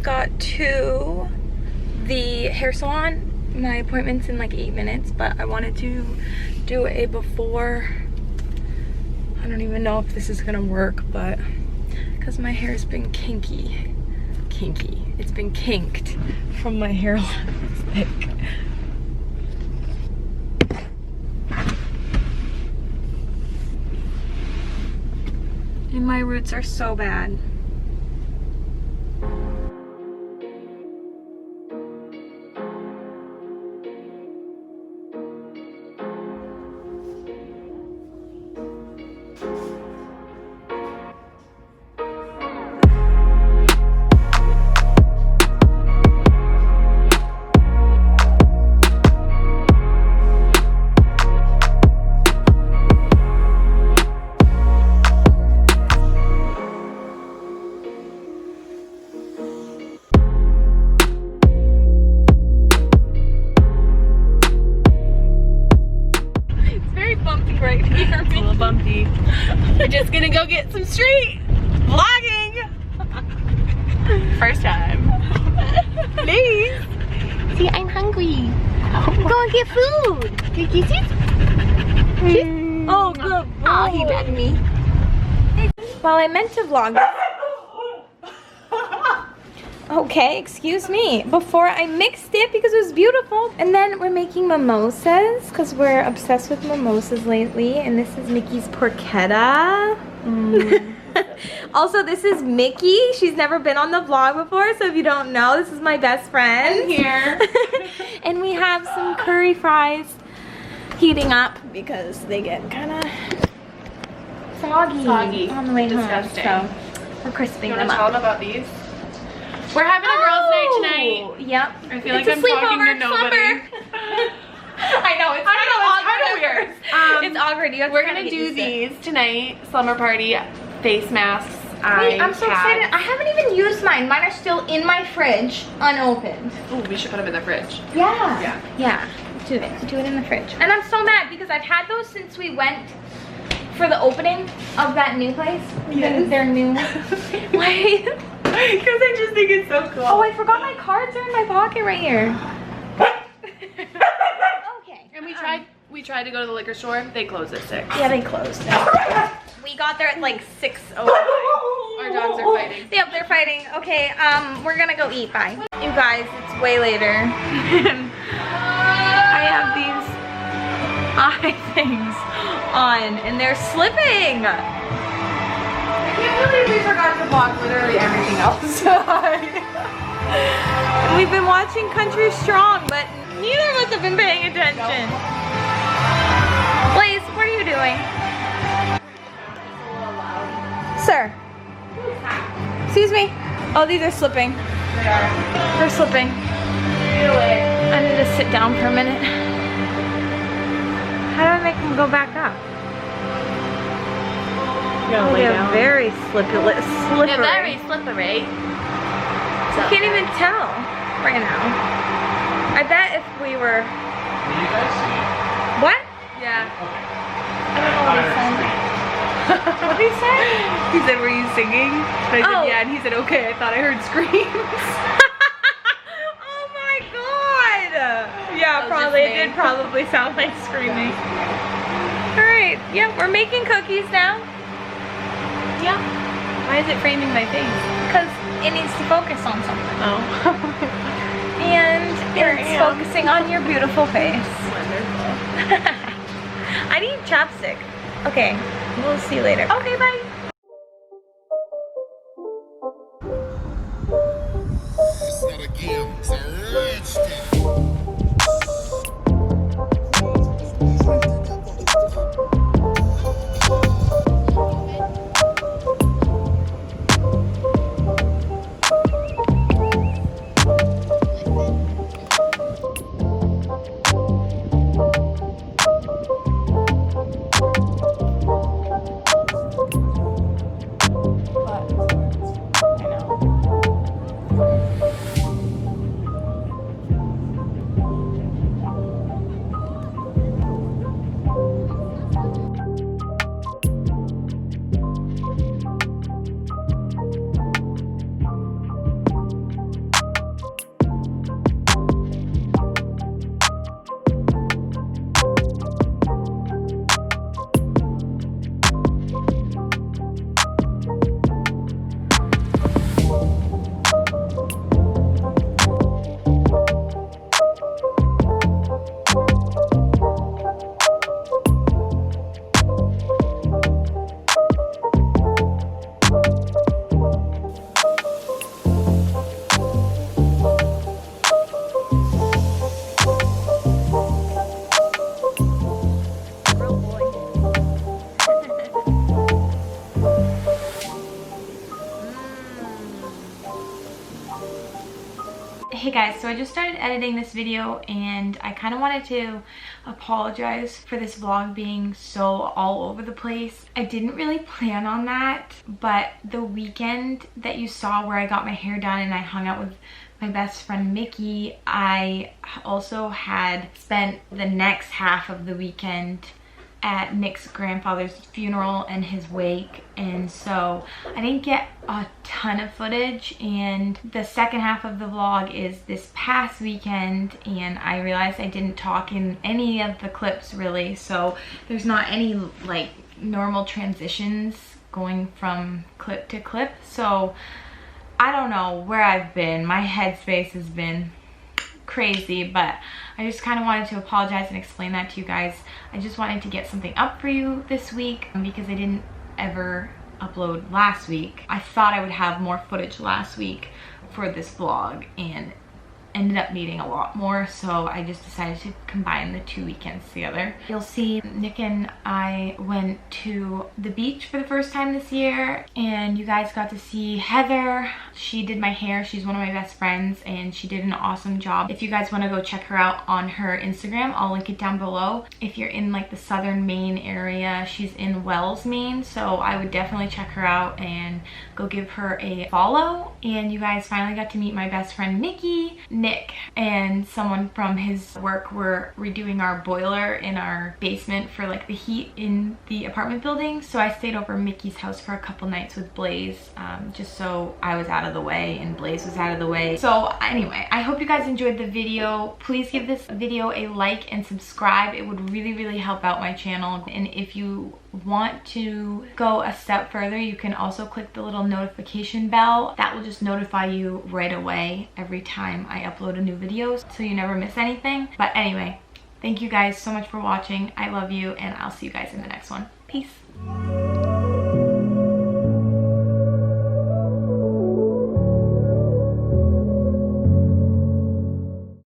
just got to the hair salon. My appointment's in like 8 minutes, but I wanted to do a before. I don't even know if this is gonna work, but because my hair's been kinky. It's been kinked from my hair lipstick. And my roots are so bad. Right here. A little bumpy. We're just gonna go get some street vlogging. First time. Please. See, I'm hungry. Go and get food. Can you kiss it? Oh, good. Oh, he backed me. Well, I meant to vlog this. Okay, excuse me. Before I mixed it because it was beautiful. And then we're making mimosas because we're obsessed with mimosas lately. And this is Mickey's porchetta. Also, this is Mickey. She's never been on the vlog before, so if you don't know, this is my best friend. I'm here. And we have some curry fries heating up because they get kind of soggy on the way home. So we're crisping them up. Tell them about these? We're having a girls' night tonight. Yep. I feel like I'm talking to nobody. I know, it's kind of weird. It's awkward. You have We're gonna do these tonight. Slumber party face masks. Wait, I'm so excited. I haven't even used mine. Mine are still in my fridge, unopened. Ooh, we should put them in the fridge. Yeah. Do it in the fridge. And I'm so mad because I've had those since we went for the opening of that new place. Yes. Their new. Why? Because I just think it's so cool. Oh, I forgot my cards are in my pocket right here. Okay. And we tried to go to the liquor store. They closed at 6. Yeah, they closed. We got there at like 6:09. Our dogs are fighting. Yep, they're fighting. Okay, we're gonna go eat. Bye. You guys, it's way later. I have these eye things on and they're slipping. I can't believe we forgot to vlog literally everything else. And we've been watching Country Strong, but neither of us have been paying attention. Blaze, what are you doing? Sir. Excuse me. Oh, these are slipping. They are. They're slipping. I need to sit down for a minute. How do I make them go back up? Oh, they're very slippery. They're very slippery. I can't even tell right now. I bet if we were... Can you guys see? What? Yeah. I don't know what he said. What did he say? He said, were you singing? And I said, Oh. yeah. And he said, okay. I thought I heard screams. Oh my god! Yeah, That was probably. just It me. did probably sound like screaming. Alright, yeah, we're making cookies now. Yeah. Why is it framing my face? Because it needs to focus on something. Oh. And it's focusing on your beautiful face. Wonderful. I need chapstick. Okay, we'll see you later. Okay, bye. It's not a game, it's a rich thing. Hey guys, so I just started editing this video and I kind of wanted to apologize for this vlog being so all over the place. I didn't really plan on that, but the weekend that you saw where I got my hair done and I hung out with my best friend Mickey, I also had spent the next half of the weekend at Nick's grandfather's funeral and his wake, and so I didn't get a ton of footage. And the second half of the vlog is this past weekend, and I realized I didn't talk in any of the clips really, so there's not any like normal transitions going from clip to clip. So I don't know where I've been. My headspace has been crazy, but I just kind of wanted to apologize and explain that to you guys. I just wanted to get something up for you this week because I didn't ever upload last week. I thought I would have more footage last week for this vlog and ended up needing a lot more, so I just decided to combine the 2 weekends together. You'll see Nick and I went to the beach for the first time this year, and you guys got to see Heather. She did my hair. She's one of my best friends and she did an awesome job. If you guys want to go check her out on her Instagram, I'll link it down below. If you're in like the southern Maine area, she's in Wells, Maine, so I would definitely check her out and go give her a follow. And you guys finally got to meet my best friend Mickey. Nick and someone from his work were redoing our boiler in our basement for like the heat in the apartment building, so I stayed over Mickey's house for a couple nights with Blaze, just so I was out of the way and Blaze was out of the way. So anyway, I hope you guys enjoyed the video. Please give this video a like and subscribe. It would really help out my channel. And if you want to go a step further, you can also click the little notification bell. That will just notify you right away every time I upload a new video, so you never miss anything. But anyway, thank you guys so much for watching. I love you, and I'll see you guys in the next one. Peace.